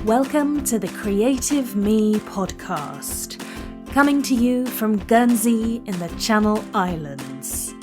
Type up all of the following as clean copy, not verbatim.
Welcome to the Creative Me podcast, coming to you from Guernsey in the Channel Islands.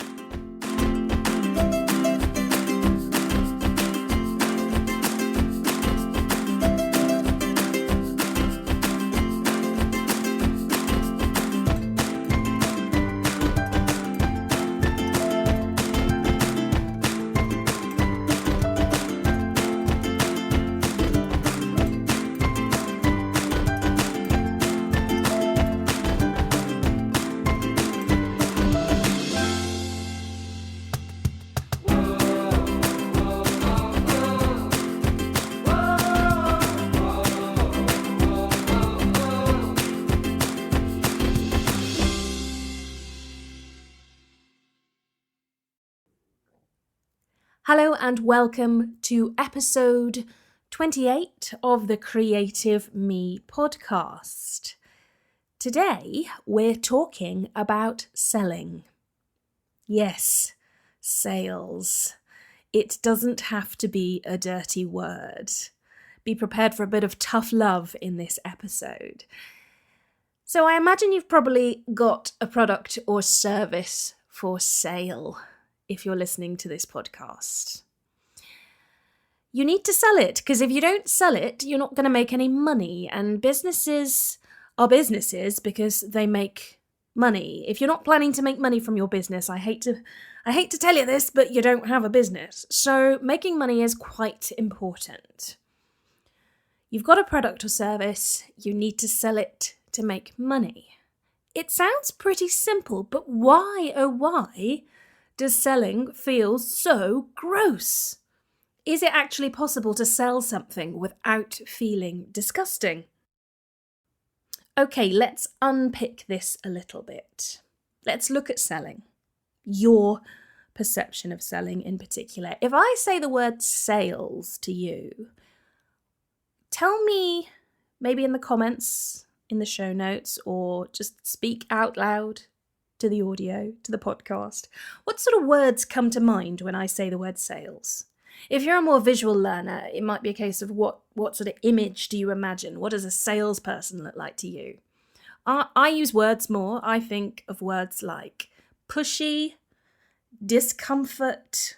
Hello and welcome to episode 28 of the Creative Me podcast. Today we're talking about selling. Yes, sales. It doesn't have to be a dirty word. Be prepared for a bit of tough love in this episode. So I imagine you've probably got a product or service for sale if you're listening to this podcast. You need to sell it, because if you don't sell it, you're not going to make any money. And businesses are businesses because they make money. If you're not planning to make money from your business, I hate to tell you this, but you don't have a business. So making money is quite important. You've got a product or service, you need to sell it to make money. It sounds pretty simple, but why, oh why, does selling feel so gross? Is it actually possible to sell something without feeling disgusting? Okay, let's unpick this a little bit. Let's look at selling. Your perception of selling in particular. If I say the word sales to you, tell me, maybe in the comments, in the show notes, or just speak out loud to the audio, to the podcast. What sort of words come to mind when I say the word sales? If you're a more visual learner, it might be a case of what sort of image do you imagine? What does a salesperson look like to you? I use words more. I think of words like pushy, discomfort,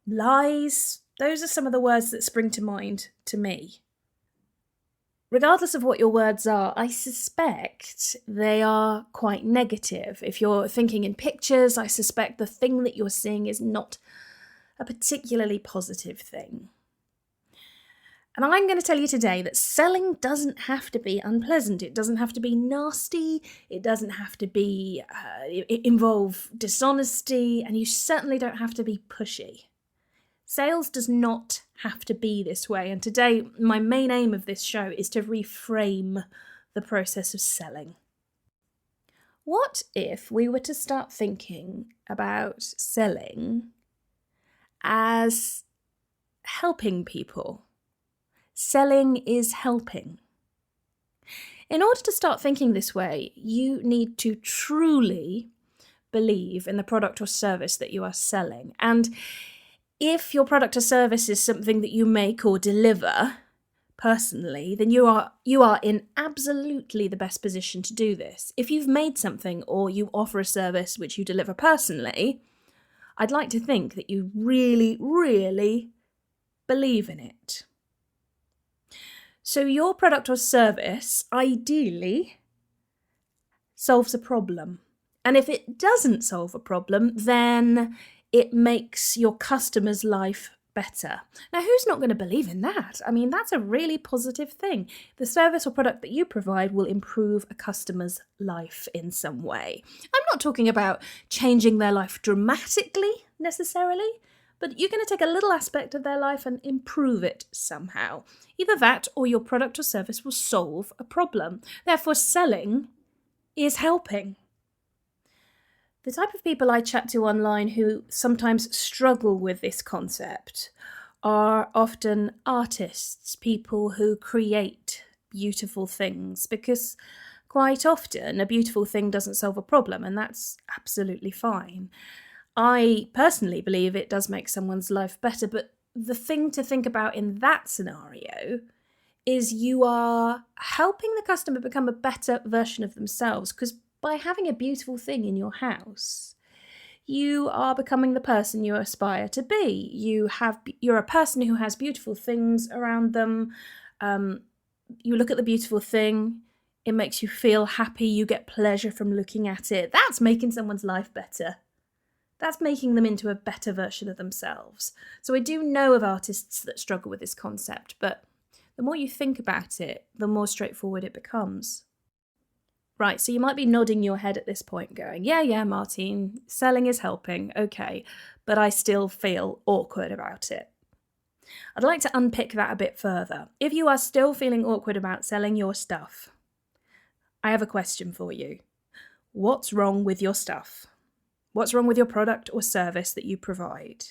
lies. Those are some of the words that spring to mind to me. Regardless of what your words are, I suspect they are quite negative. If you're thinking in pictures, I suspect the thing that you're seeing is not a particularly positive thing. And I'm going to tell you today that selling doesn't have to be unpleasant. It doesn't have to be nasty. It doesn't have to be involve dishonesty, and you certainly don't have to be pushy. Sales does not have to be this way, and today my main aim of this show is to reframe the process of selling. What if we were to start thinking about selling as helping people? Selling is helping. In order to start thinking this way, you need to truly believe in the product or service that you are selling. And if your product or service is something that you make or deliver personally, then you are in absolutely the best position to do this. If you've made something or you offer a service which you deliver personally, I'd like to think that you really, really believe in it. So your product or service ideally solves a problem. And if it doesn't solve a problem, then it makes your customer's life better. Now, who's not going to believe in that? I mean, that's a really positive thing. The service or product that you provide will improve a customer's life in some way. I'm not talking about changing their life dramatically necessarily, but you're going to take a little aspect of their life and improve it somehow. Either that or your product or service will solve a problem. Therefore, selling is helping. The type of people I chat to online who sometimes struggle with this concept are often artists, people who create beautiful things, because quite often a beautiful thing doesn't solve a problem, and that's absolutely fine. I personally believe it does make someone's life better, but the thing to think about in that scenario is you are helping the customer become a better version of themselves, because by having a beautiful thing in your house, you are becoming the person you aspire to be. You're a person who has beautiful things around them. You look at the beautiful thing, it makes you feel happy, you get pleasure from looking at it. That's making someone's life better. That's making them into a better version of themselves. So I do know of artists that struggle with this concept, but the more you think about it, the more straightforward it becomes. Right, so you might be nodding your head at this point going, yeah, Martine, selling is helping, okay, but I still feel awkward about it. I'd like to unpick that a bit further. If you are still feeling awkward about selling your stuff, I have a question for you. What's wrong with your stuff? What's wrong with your product or service that you provide?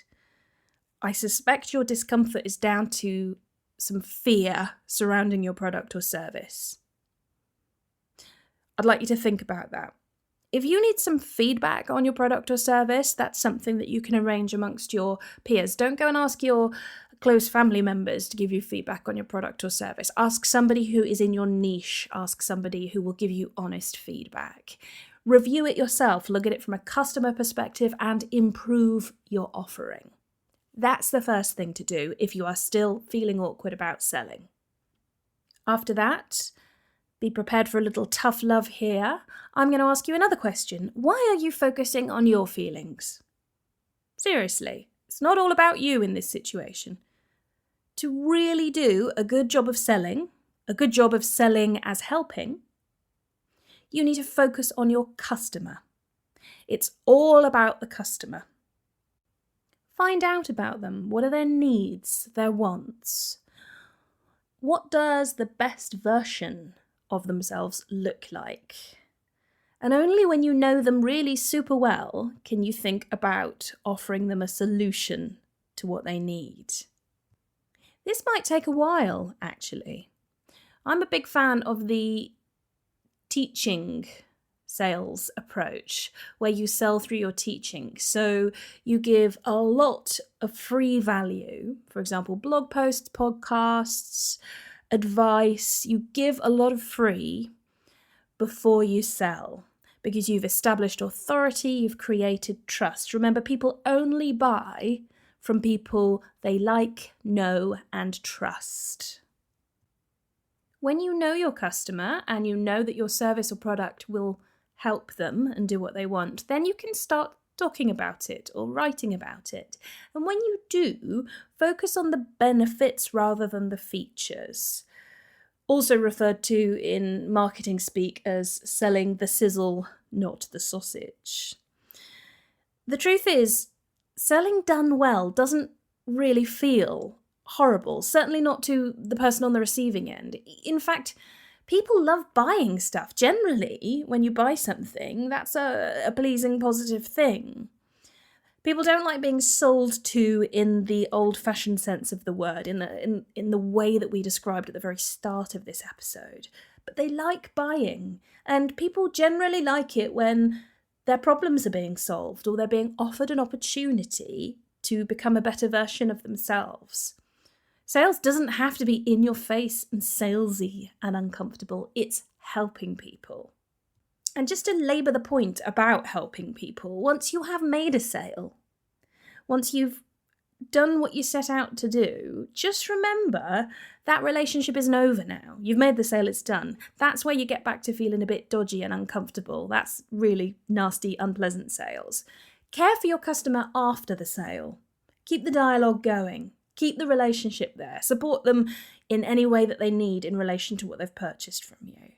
I suspect your discomfort is down to some fear surrounding your product or service. I'd like you to think about that. If you need some feedback on your product or service, that's something that you can arrange amongst your peers. Don't go and ask your close family members to give you feedback on your product or service. Ask somebody who is in your niche. Ask somebody who will give you honest feedback. Review it yourself. Look at it from a customer perspective and improve your offering. That's the first thing to do if you are still feeling awkward about selling. After that, be prepared for a little tough love here. I'm going to ask you another question. Why are you focusing on your feelings? Seriously, it's not all about you in this situation. To really do a good job of selling as helping, you need to focus on your customer. It's all about the customer. Find out about them. What are their needs, their wants? What does the best version of themselves look like? And only when you know them really super well can you think about offering them a solution to what they need. This might take a while, actually. I'm a big fan of the teaching sales approach, where you sell through your teaching. So you give a lot of free value, for example, blog posts, podcasts, advice. You give a lot of free before you sell, because you've established authority, you've created trust. Remember, people only buy from people they like, know, and trust. When you know your customer and you know that your service or product will help them and do what they want, then you can start talking about it or writing about it. And when you do, focus on the benefits rather than the features. Also referred to in marketing speak as selling the sizzle, not the sausage. The truth is, selling done well doesn't really feel horrible, certainly not to the person on the receiving end. In fact, people love buying stuff. Generally, when you buy something, that's a pleasing, positive thing. People don't like being sold to in the old-fashioned sense of the word, in the way that we described at the very start of this episode. But they like buying, and people generally like it when their problems are being solved or they're being offered an opportunity to become a better version of themselves. Sales doesn't have to be in your face and salesy and uncomfortable. It's helping people. And just to labour the point about helping people, once you have made a sale, once you've done what you set out to do, just remember that relationship isn't over now. You've made the sale, it's done. That's where you get back to feeling a bit dodgy and uncomfortable. That's really nasty, unpleasant sales. Care for your customer after the sale. Keep the dialogue going. Keep the relationship there. Support them in any way that they need in relation to what they've purchased from you.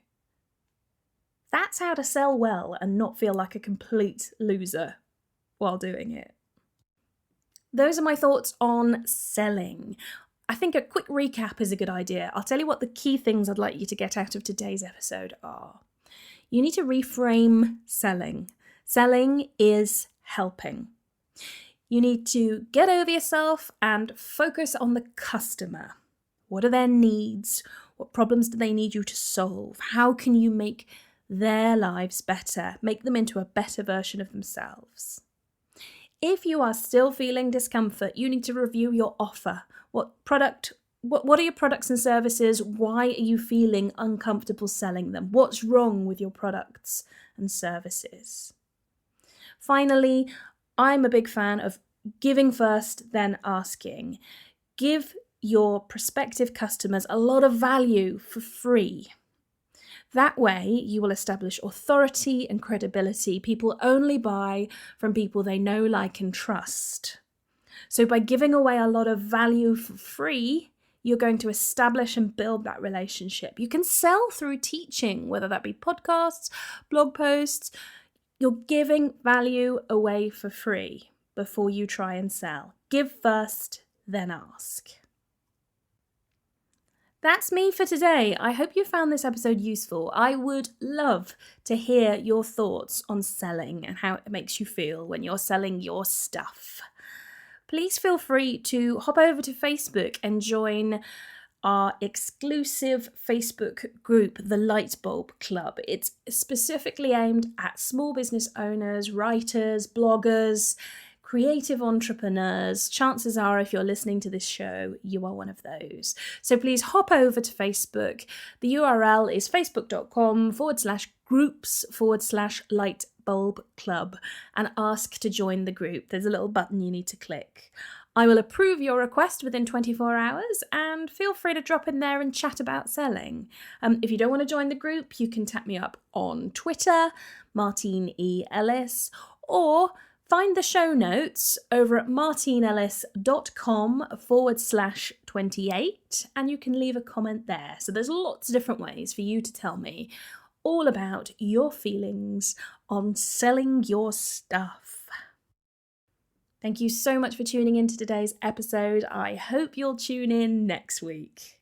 That's how to sell well and not feel like a complete loser while doing it. Those are my thoughts on selling. I think a quick recap is a good idea. I'll tell you what the key things I'd like you to get out of today's episode are. You need to reframe selling. Selling is helping. You need to get over yourself and focus on the customer. What are their needs? What problems do they need you to solve? How can you make their lives better? Make them into a better version of themselves. If you are still feeling discomfort, you need to review your offer. What are your products and services? Why are you feeling uncomfortable selling them? What's wrong with your products and services? Finally, I'm a big fan of giving first, then asking. Give your prospective customers a lot of value for free. That way, you will establish authority and credibility. People only buy from people they know, like, and trust. So by giving away a lot of value for free, you're going to establish and build that relationship. You can sell through teaching, whether that be podcasts, blog posts. You're giving value away for free before you try and sell. Give first, then ask. That's me for today. I hope you found this episode useful. I would love to hear your thoughts on selling and how it makes you feel when you're selling your stuff. Please feel free to hop over to Facebook and join our exclusive Facebook group, the Lightbulb Club. It's specifically aimed at small business owners, writers, bloggers, creative entrepreneurs. Chances are, if you're listening to this show, you are one of those. So please hop over to Facebook. The URL is facebook.com/groups/Lightbulb Club and ask to join the group. There's a little button you need to click. I will approve your request within 24 hours and feel free to drop in there and chat about selling. If you don't want to join the group, you can tap me up on Twitter, Martine E. Ellis, or find the show notes over at martinellis.com/28 and you can leave a comment there. So there's lots of different ways for you to tell me all about your feelings on selling your stuff. Thank you so much for tuning into today's episode. I hope you'll tune in next week.